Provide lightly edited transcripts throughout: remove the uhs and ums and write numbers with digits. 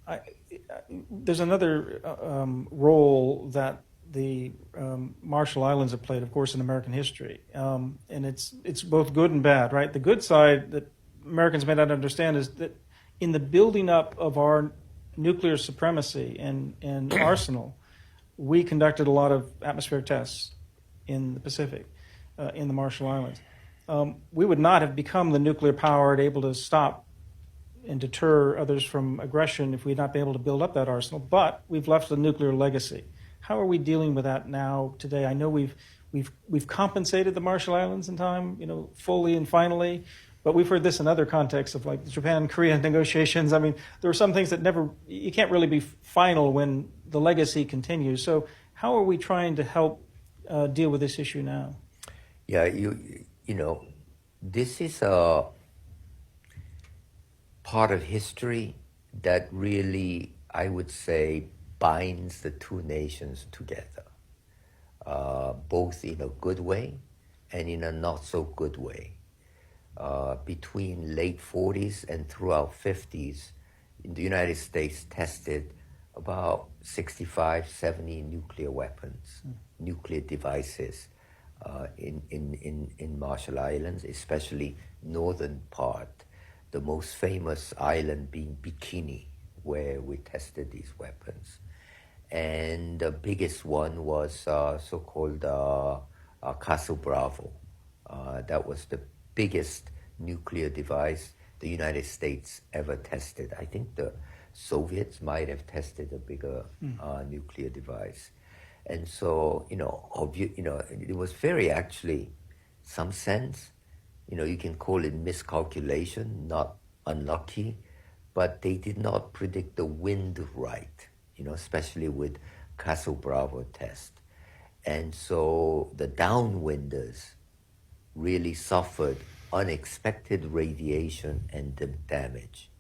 I, there's another role that the Marshall Islands have played, of course, in American history, and it's both good and bad, right? The good side that Americans may not understand is that in the building up of our nuclear supremacy and arsenal, we conducted a lot of atmospheric tests in the Pacific, in the Marshall Islands. We would not have become the nuclear power able to stop and deter others from aggression if we'd not been able to build up that arsenal. But we've left a nuclear legacy. How are we dealing with that now today? I know we've compensated the Marshall Islands in time, fully and finally. But we've heard this in other contexts of like the Japan-Korea negotiations. I mean, there are some things that you can't really be final when the legacy continues. So how are we trying to help deal with this issue now? Yeah, this is a part of history that really, I would say, binds the two nations together, both in a good way and in a not so good way. Between late 40s and throughout 50s, the United States tested about 65, 70 nuclear weapons, nuclear devices in Marshall Islands, especially northern part, the most famous island being Bikini, where we tested these weapons. And the biggest one was so-called Castle Bravo. That was the biggest nuclear device the United States ever tested. I think the Soviets might have tested a bigger nuclear device. And so, it was very actually, some sense, you can call it miscalculation, not unlucky, but they did not predict the wind right, especially with Castle Bravo test. And so the downwinders really suffered unexpected radiation and damage.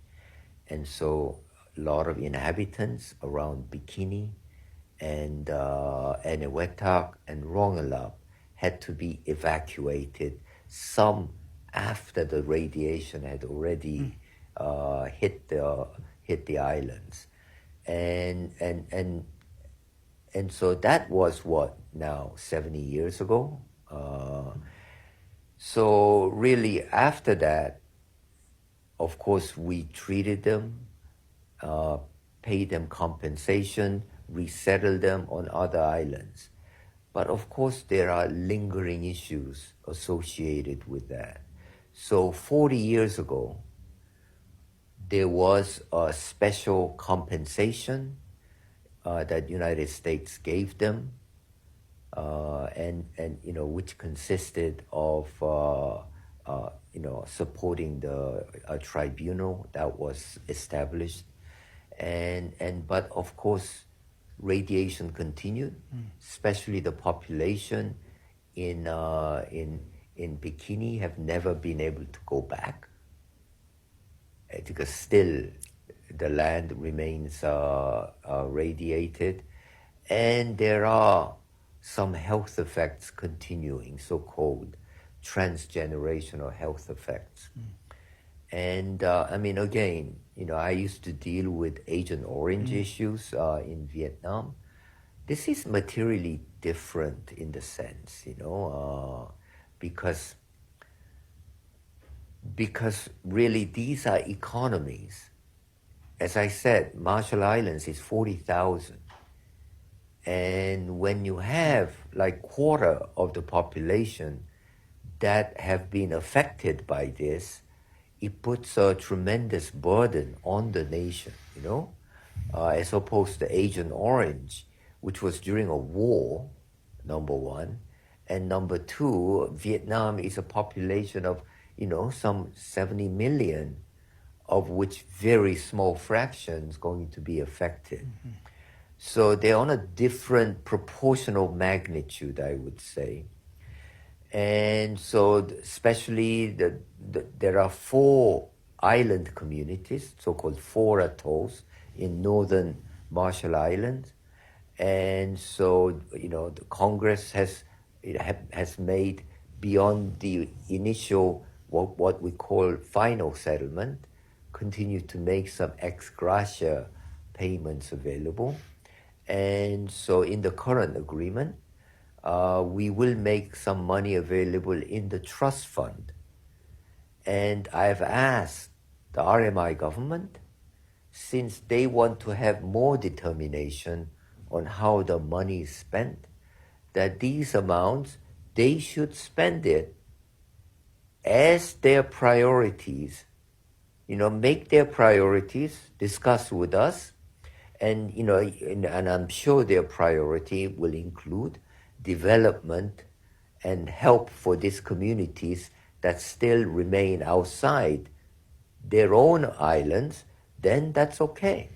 And so a lot of inhabitants around Bikini and Eniwetok and Rongelap had to be evacuated, some after the radiation had already hit the islands. And so that was what, now 70 years ago? So really after that, of course, we treated them, paid them compensation, resettled them on other islands. But of course, there are lingering issues associated with that. So 40 years ago, there was a special compensation that United States gave them, and which consisted of supporting a tribunal that was established, but of course radiation continued, especially the population in Bikini have never been able to go back because still the land remains radiated, and there are some health effects continuing, so-called transgenerational health effects. And again, I used to deal with Agent Orange issues in Vietnam. This is materially different in the sense, because really these are economies. As I said, Marshall Islands is 40,000. And when you have like quarter of the population that have been affected by this, it puts a tremendous burden on the nation, as opposed to Agent Orange, which was during a war, number one. And number two, Vietnam is a population of, some 70 million, of which very small fraction is going to be affected. So they're on a different proportional magnitude, I would say. And so especially there are 4 island communities, so-called 4 atolls in northern Marshall Islands. And so, the Congress has made, beyond the initial, what we call final settlement, continue to make some ex gratia payments available. And so in the current agreement, we will make some money available in the trust fund. And I've asked the RMI government, since they want to have more determination on how the money is spent, that these amounts, they should spend it as their priorities. Make their priorities, discuss with us, and and I'm sure their priority will include development and help for these communities that still remain outside their own islands. Then that's okay.